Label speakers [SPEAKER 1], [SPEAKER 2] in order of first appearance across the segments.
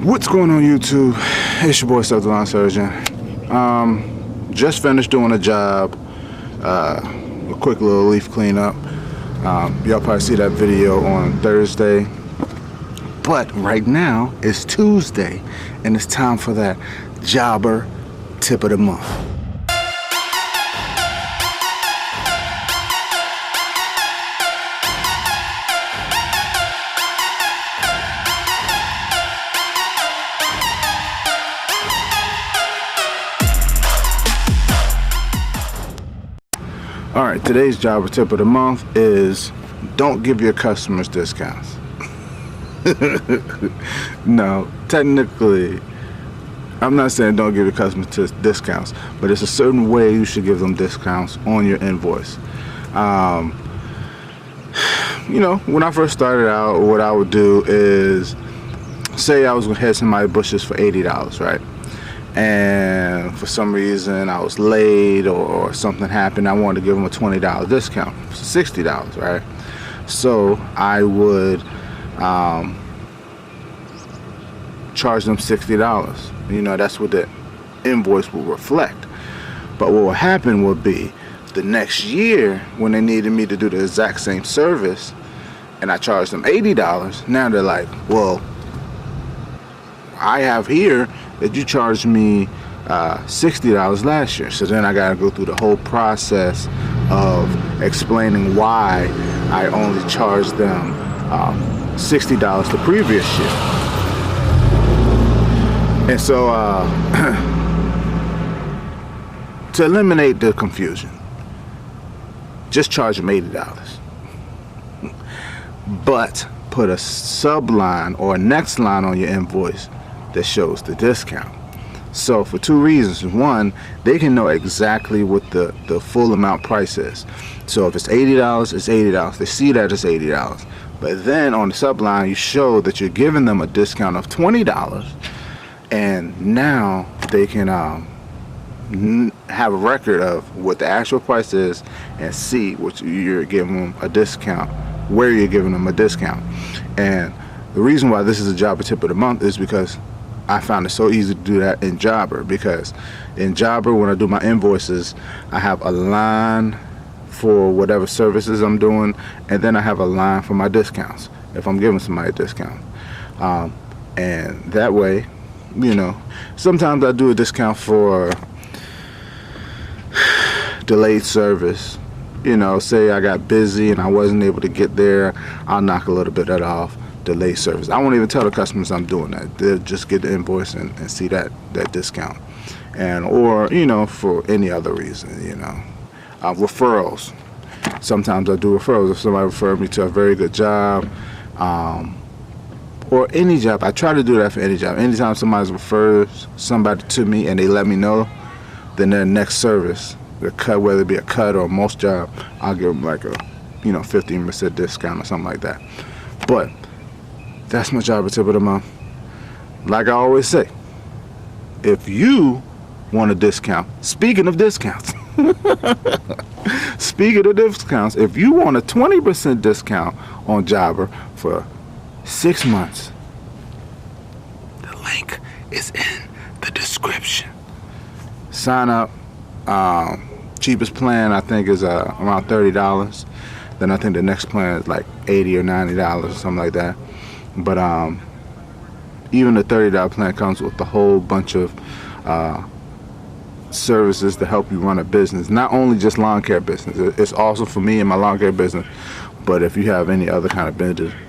[SPEAKER 1] What's going on YouTube? It's your boy Stuff the Lawn Surgeon. Just finished doing a job, a quick little leaf cleanup. Y'all probably see that video on Thursday, but right now it's Tuesday and it's time for that jobber tip of the month. Alright, today's jobber tip of the month is don't give your customers discounts. No, technically, I'm not saying don't give your customers discounts, but it's a certain way you should give them discounts on your invoice. You know, when I first started out, what I would do is, say I was going to head somebody bushes for $80, right? And for some reason I was late or something happened, I wanted to give them a $20 discount, $60, right? So I would charge them $60. You know, that's what the invoice will reflect. But what would happen would be the next year when they needed me to do the exact same service and I charged them $80, now they're like, well, I have here that you charged me $60 last year. So then I gotta go through the whole process of explaining why I only charged them $60 the previous year. And so to eliminate the confusion, just charge them $80. But put a subline or a next line on your invoice that shows the discount. So for two reasons. One, they can know exactly what the full amount price is. So if it's $80, it's $80. They see that it's $80. But then on the subline, you show that you're giving them a discount of $20, and now they can have a record of what the actual price is and see what you're giving them a discount, where you're giving them a discount. And the reason why this is a jobber tip of the month is because I found it so easy to do that in Jobber, because in Jobber, when I do my invoices, I have a line for whatever services I'm doing, and then I have a line for my discounts if I'm giving somebody a discount. And that way, you know, sometimes I do a discount for delayed service. You know, say I got busy and I wasn't able to get there, I'll knock a little bit of that off. Delay service. I won't even tell the customers I'm doing that. They'll just get the invoice and see that discount. And or, you know, for any other reason, you know. Referrals. Sometimes I do referrals. If somebody referred me to a very good job, or any job, I try to do that for any job. Anytime somebody refers somebody to me and they let me know, then their next service, the cut, whether it be a cut or most job, I'll give them like a, you know, 15% discount or something like that. But that's my jobber tip of the month. Like I always say, if you want a discount, speaking of discounts, speaking of discounts, if you want a 20% discount on Jobber for 6 months, the link is in the description. Sign up. Cheapest plan I think is around $30. Then I think the next plan is like $80 or $90 or something like that. But even the $30 plan comes with a whole bunch of services to help you run a business. Not only just lawn care business. It's also for me and my lawn care business. But if you have any other kind of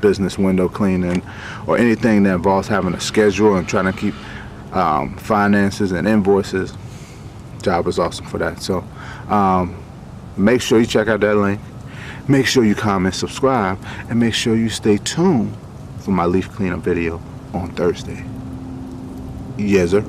[SPEAKER 1] business, window cleaning, or anything that involves having a schedule and trying to keep finances and invoices, Job is awesome for that. So make sure you check out that link. Make sure you comment, subscribe, and make sure you stay tuned for my leaf cleanup video on Thursday. Yes, sir.